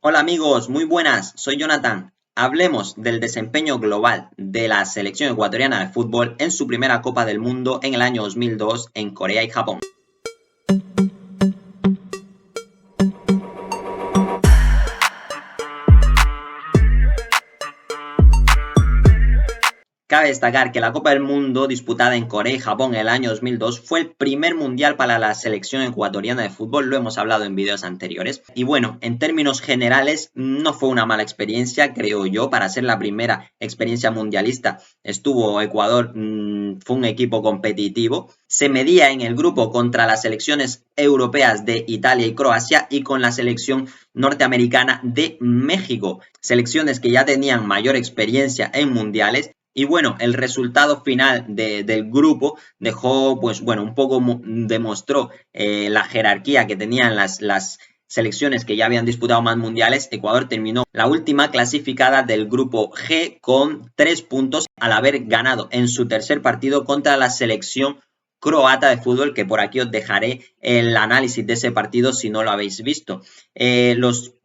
Hola amigos, muy buenas, soy Jonathan. Hablemos del desempeño global de la selección ecuatoriana de fútbol en su primera Copa del Mundo en el año 2002 en Corea y Japón. Cabe destacar que la Copa del Mundo disputada en Corea y Japón en el año 2002 fue el primer mundial para la selección ecuatoriana de fútbol, lo hemos hablado en vídeos anteriores. Y bueno, en términos generales no fue una mala experiencia, creo yo, para ser la primera experiencia mundialista. Estuvo Ecuador, fue un equipo competitivo, se medía en el grupo contra las selecciones europeas de Italia y Croacia y con la selección norteamericana de México, selecciones que ya tenían mayor experiencia en mundiales. Y bueno, el resultado final del grupo dejó, pues bueno, un poco demostró la jerarquía que tenían las selecciones que ya habían disputado más mundiales. Ecuador terminó la última clasificada del grupo G con 3 puntos al haber ganado en su tercer partido contra la selección croata de fútbol, que por aquí os dejaré el análisis de ese partido si no lo habéis visto.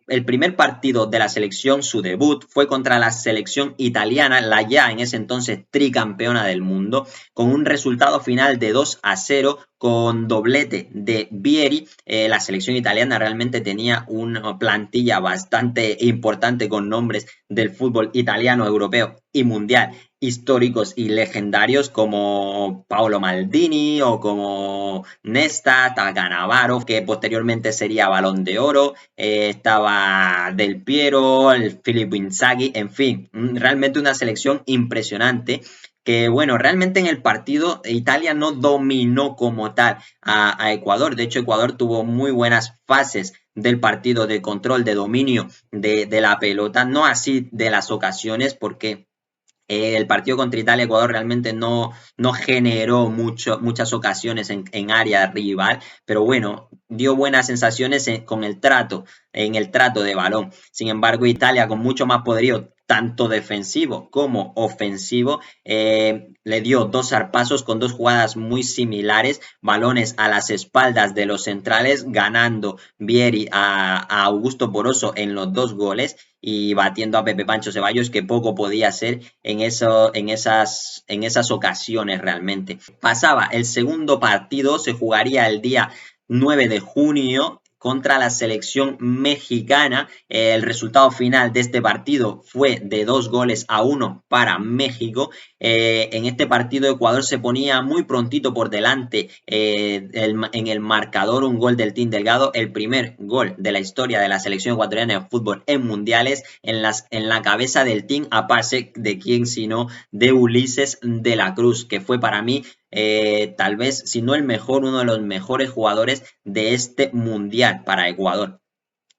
El primer partido de la selección, su debut, fue contra la selección italiana, la ya en ese entonces tricampeona del mundo, con un resultado final de 2-0 con doblete de Vieri. La selección italiana realmente tenía una plantilla bastante importante con nombres del fútbol italiano, europeo y mundial, históricos y legendarios como Paolo Maldini o como Nesta, Cannavaro, que posteriormente sería Balón de Oro, estaba Del Piero, el Filippo Inzaghi, en fin, realmente una selección impresionante que bueno, realmente en el partido Italia no dominó como tal a Ecuador. De hecho, Ecuador tuvo muy buenas fases del partido de control, de dominio de la pelota, no así de las ocasiones, porque el partido contra Italia-Ecuador realmente no generó muchas ocasiones en área rival, pero bueno, dio buenas sensaciones en el trato de balón. Sin embargo, Italia con mucho más poderío, tanto defensivo como ofensivo, le dio dos zarpazos con dos jugadas muy similares, balones a las espaldas de los centrales, ganando Vieri a Augusto Poroso en los dos goles y batiendo a Pepe Pancho Ceballos, que poco podía hacer en esas ocasiones realmente. Pasaba el segundo partido, se jugaría el día 9 de junio contra la selección mexicana. El resultado final de este partido fue de 2-1 para México. En este partido Ecuador se ponía muy prontito por delante en el marcador, un gol del Team Delgado, el primer gol de la historia de la selección ecuatoriana de fútbol en mundiales, en la cabeza del Team, a pase de quién sino de Ulises de la Cruz, que fue para mí tal vez, si no el mejor, uno de los mejores jugadores de este mundial para Ecuador.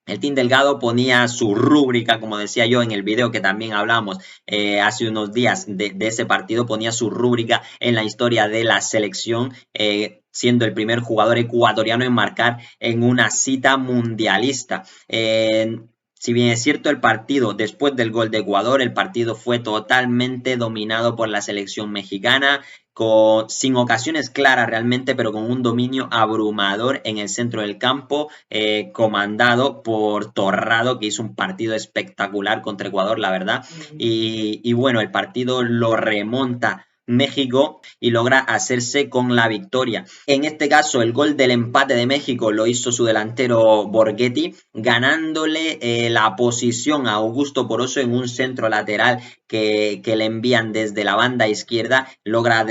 El Team Delgado ponía su rúbrica, como decía yo en el video que también hablamos hace unos días de ese partido, ponía su rúbrica en la historia de la selección, siendo el primer jugador ecuatoriano en marcar en una cita mundialista. Si bien es cierto el partido, después del gol de Ecuador, el partido fue totalmente dominado por la selección mexicana, sin ocasiones claras realmente, pero con un dominio abrumador en el centro del campo, comandado por Torrado, que hizo un partido espectacular contra Ecuador, la verdad. Y bueno, el partido lo remonta México y logra hacerse con la victoria. En este caso, el gol del empate de México lo hizo su delantero Borghetti, ganándole la posición a Augusto Poroso en un centro lateral que le envían desde la banda izquierda, logra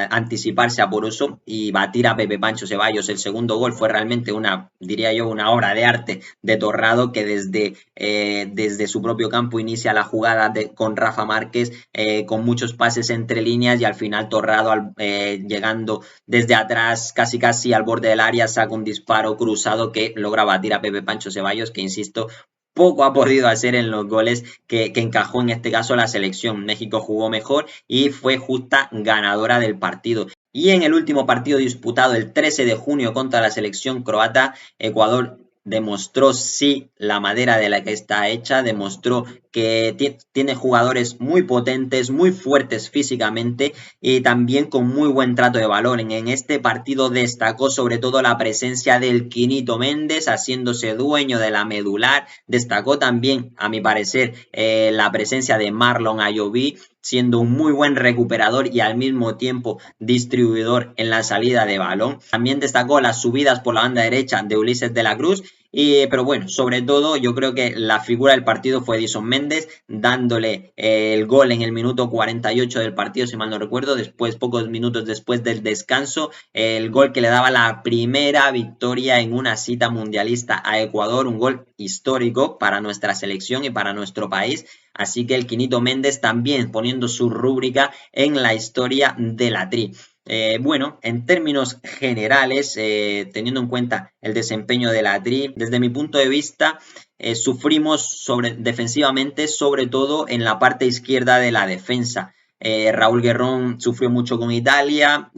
anticiparse a Poroso y batir a Pepe Pancho Ceballos. El segundo gol fue realmente diría yo, una obra de arte de Torrado, que desde su propio campo inicia la jugada con Rafa Márquez, con muchos pases entre líneas y al final Torrado, llegando desde atrás casi al borde del área, saca un disparo cruzado que logra batir a Pepe Pancho Ceballos, que insisto, poco ha podido hacer en los goles que encajó en este caso la selección. México jugó mejor y fue justa ganadora del partido. Y en el último partido disputado el 13 de junio contra la selección croata, Ecuador demostró sí la madera de la que está hecha, demostró que tiene jugadores muy potentes, muy fuertes físicamente y también con muy buen trato de balón. En este partido destacó sobre todo la presencia del Quinito Méndez, haciéndose dueño de la medular. Destacó también, a mi parecer, la presencia de Marlon Ayoví, siendo un muy buen recuperador y al mismo tiempo distribuidor en la salida de balón. También destacó las subidas por la banda derecha de Ulises de la Cruz. Pero bueno, sobre todo yo creo que la figura del partido fue Edison Méndez, dándole el gol en el minuto 48 del partido, si mal no recuerdo, después, pocos minutos después del descanso, el gol que le daba la primera victoria en una cita mundialista a Ecuador, un gol histórico para nuestra selección y para nuestro país. Así que el Quinito Méndez también poniendo su rúbrica en la historia de la Tri. Bueno, en términos generales, teniendo en cuenta el desempeño de la Tri, desde mi punto de vista, sufrimos defensivamente, sobre todo en la parte izquierda de la defensa. Raúl Guerrón sufrió mucho con Italia,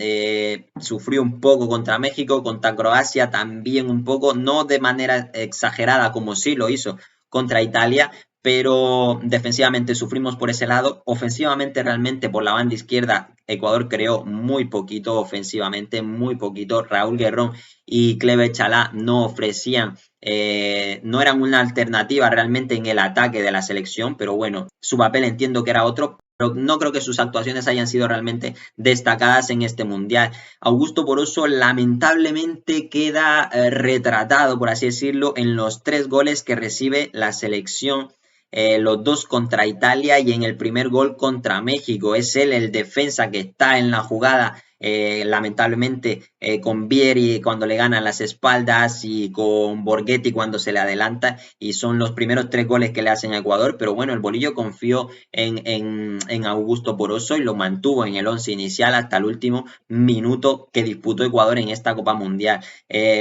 sufrió un poco contra México, contra Croacia también un poco, no de manera exagerada como sí lo hizo contra Italia, pero defensivamente sufrimos por ese lado. Ofensivamente, realmente por la banda izquierda, Ecuador creó muy poquito ofensivamente, muy poquito. Raúl Guerrón y Cleber Chalá no ofrecían, no eran una alternativa realmente en el ataque de la selección, pero bueno, su papel entiendo que era otro. Pero no creo que sus actuaciones hayan sido realmente destacadas en este mundial. Augusto Poroso lamentablemente queda retratado, por así decirlo, en los 3 goles que recibe la selección, los 2 contra Italia y en el primer gol contra México. Es él el defensa que está en la jugada, lamentablemente con Vieri cuando le ganan las espaldas y con Borghetti cuando se le adelanta, y son los primeros 3 goles que le hacen a Ecuador. Pero bueno, el Bolillo confió en Augusto Poroso y lo mantuvo en el 11 inicial hasta el último minuto que disputó Ecuador en esta Copa Mundial.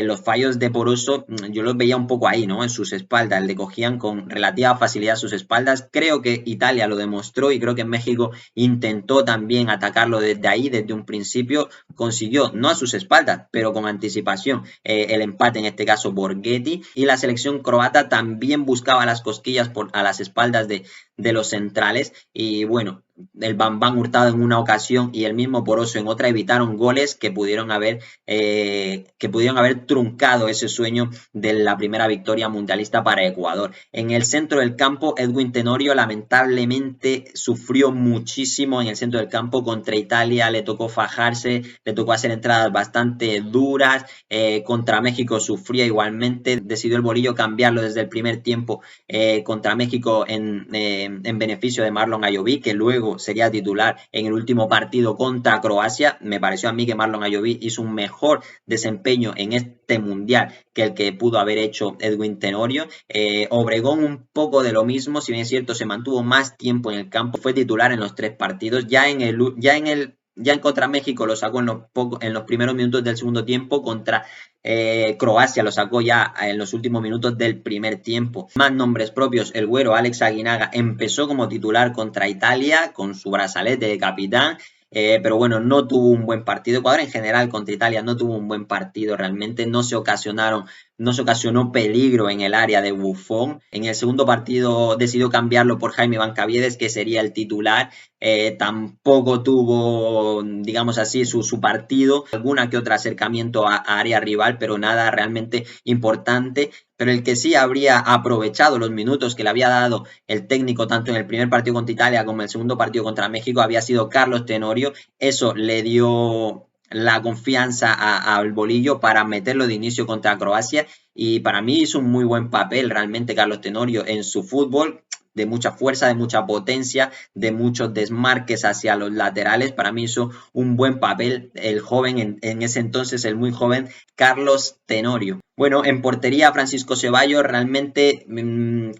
Los fallos de Poroso yo los veía un poco ahí, ¿no? En sus espaldas, le cogían con relativa facilidad sus espaldas. Creo que Italia lo demostró y creo que México intentó también atacarlo desde ahí, desde un principio. Consiguió, no a sus espaldas, pero con anticipación, el empate, en este caso Borghetti, y la selección croata también buscaba las cosquillas a las espaldas de los centrales. Y bueno, el Bambán Hurtado en una ocasión y el mismo Poroso en otra evitaron goles que pudieron haber truncado ese sueño de la primera victoria mundialista para Ecuador. En el centro del campo, Edwin Tenorio lamentablemente sufrió muchísimo en el centro del campo contra Italia, le tocó fajarse, le tocó hacer entradas bastante duras, contra México sufría igualmente, decidió el Bolillo cambiarlo desde el primer tiempo contra México en beneficio de Marlon Ayoví, que luego sería titular en el último partido contra Croacia. Me pareció a mí que Marlon Ayoví hizo un mejor desempeño en este mundial que el que pudo haber hecho Edwin Tenorio. Obregón un poco de lo mismo, si bien es cierto se mantuvo más tiempo en el campo, fue titular en los 3 partidos, ya en contra México lo sacó en los primeros minutos del segundo tiempo, contra Croacia lo sacó ya en los últimos minutos del primer tiempo. Más nombres propios, el güero Alex Aguinaga empezó como titular contra Italia con su brazalete de capitán. Pero bueno, no tuvo un buen partido. Ecuador en general contra Italia no tuvo un buen partido, realmente no se ocasionó peligro en el área de Buffon. En el segundo partido decidió cambiarlo por Jaime Bancaviedes, que sería el titular. Tampoco tuvo, digamos así, su partido, alguna que otra acercamiento a área rival, pero nada realmente importante. Pero el que sí habría aprovechado los minutos que le había dado el técnico tanto en el primer partido contra Italia como en el segundo partido contra México había sido Carlos Tenorio. Eso le dio la confianza al Bolillo para meterlo de inicio contra Croacia, y para mí hizo un muy buen papel realmente Carlos Tenorio en su fútbol, de mucha fuerza, de mucha potencia, de muchos desmarques hacia los laterales. Para mí hizo un buen papel el joven, en ese entonces el muy joven Carlos Tenorio. Bueno, en portería Francisco Ceballos, realmente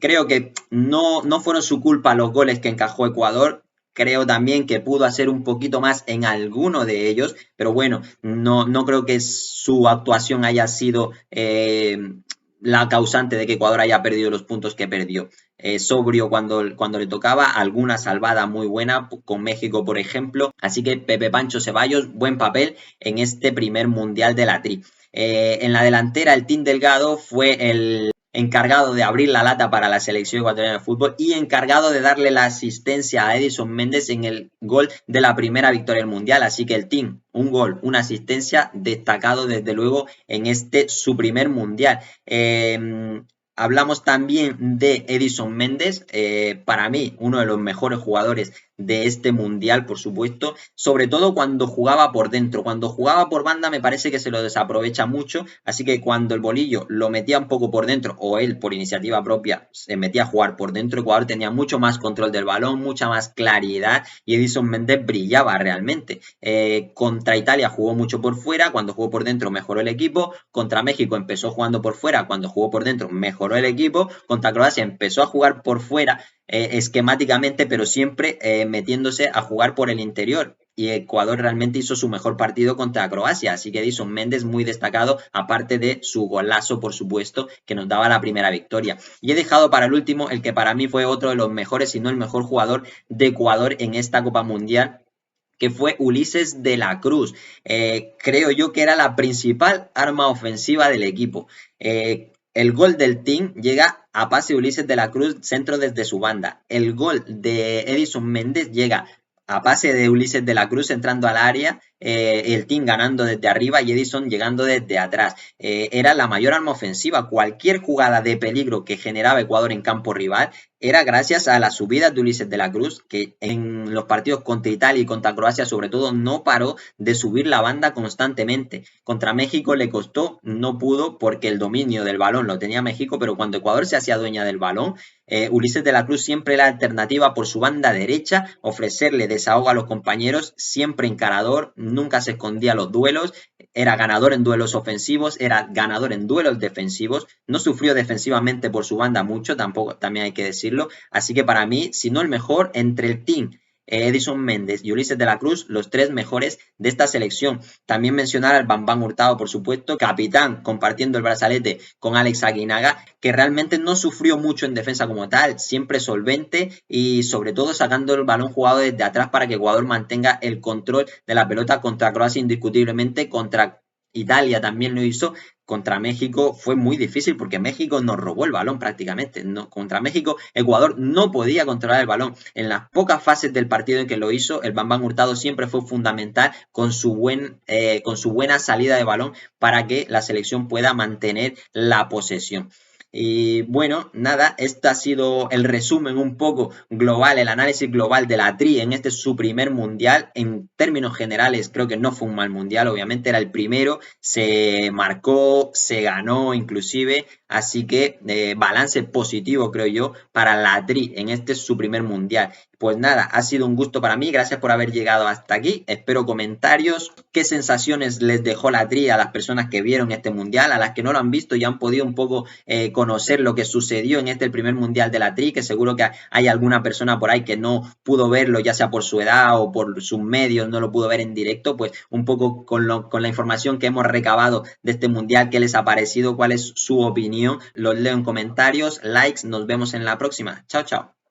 creo que no fueron su culpa los goles que encajó Ecuador. Creo también que pudo hacer un poquito más en alguno de ellos, pero bueno, no creo que su actuación haya sido la causante de que Ecuador haya perdido los puntos que perdió. Sobrio cuando le tocaba, alguna salvada muy buena con México, por ejemplo. Así que Pepe Pancho Ceballos, buen papel en este primer mundial de la Tri. En la delantera, el Team Delgado fue el encargado de abrir la lata para la selección ecuatoriana de fútbol y encargado de darle la asistencia a Edison Méndez en el gol de la primera victoria del Mundial. Así que el team, un gol, una asistencia, destacado desde luego en este su primer Mundial. Hablamos también de Edison Méndez, para mí uno de los mejores jugadores de este mundial, por supuesto, sobre todo cuando jugaba por dentro. Cuando jugaba por banda me parece que se lo desaprovecha mucho, así que cuando el Bolillo lo metía un poco por dentro o él por iniciativa propia se metía a jugar por dentro, el jugador tenía mucho más control del balón, mucha más claridad y Edison Méndez brillaba realmente. Contra Italia jugó mucho por fuera, cuando jugó por dentro mejoró el equipo, contra México empezó jugando por fuera, cuando jugó por dentro mejoró el equipo, contra Croacia empezó a jugar por fuera, esquemáticamente, pero siempre metiéndose a jugar por el interior. Y Ecuador realmente hizo su mejor partido contra Croacia, así que Edison Méndez muy destacado, aparte de su golazo, por supuesto, que nos daba la primera victoria. Y he dejado para el último el que para mí fue otro de los mejores, si no el mejor jugador de Ecuador en esta Copa Mundial, que fue Ulises de la Cruz. Creo yo que era la principal arma ofensiva del equipo. El gol del team llega a pase de Ulises de la Cruz, centro desde su banda. El gol de Edison Méndez llega a pase de Ulises de la Cruz entrando al área, el team ganando desde arriba y Edison llegando desde atrás. Era la mayor arma ofensiva. Cualquier jugada de peligro que generaba Ecuador en campo rival era gracias a las subidas de Ulises de la Cruz, que en los partidos contra Italia y contra Croacia sobre todo no paró de subir la banda constantemente. Contra México le costó, no pudo porque el dominio del balón lo tenía México, pero cuando Ecuador se hacía dueña del balón, Ulises de la Cruz siempre la alternativa por su banda derecha, ofrecerle desahogo a los compañeros, siempre encarador, nunca se escondía los duelos, era ganador en duelos ofensivos, era ganador en duelos defensivos, no sufrió defensivamente por su banda mucho, tampoco, también hay que decirlo, así que para mí, si no el mejor, entre el team Edison Méndez y Ulises de la Cruz, los tres mejores de esta selección. También mencionar al Bambán Hurtado, por supuesto, capitán, compartiendo el brazalete con Alex Aguinaga, que realmente no sufrió mucho en defensa como tal, siempre solvente y sobre todo sacando el balón jugado desde atrás para que Ecuador mantenga el control de la pelota. Contra Croacia indiscutiblemente, contra Italia también lo hizo. Contra México fue muy difícil porque México nos robó el balón prácticamente. No, contra México, Ecuador no podía controlar el balón. En las pocas fases del partido en que lo hizo, el Bambán Hurtado siempre fue fundamental con su buena salida de balón para que la selección pueda mantener la posesión. Y bueno, nada, este ha sido el resumen un poco global, el análisis global de la Tri en este su primer mundial. En términos generales, creo que no fue un mal mundial, obviamente era el primero, se marcó, se ganó inclusive, así que balance positivo creo yo para la Tri en este su primer mundial. Pues nada, ha sido un gusto para mí, gracias por haber llegado hasta aquí, espero comentarios, qué sensaciones les dejó la Tri a las personas que vieron este mundial, a las que no lo han visto y han podido un poco conocer lo que sucedió en este el primer mundial de la Tri, que seguro que hay alguna persona por ahí que no pudo verlo, ya sea por su edad o por sus medios, no lo pudo ver en directo, pues un poco con la información que hemos recabado de este mundial, qué les ha parecido, cuál es su opinión, los leo en comentarios, likes, nos vemos en la próxima, chao chao.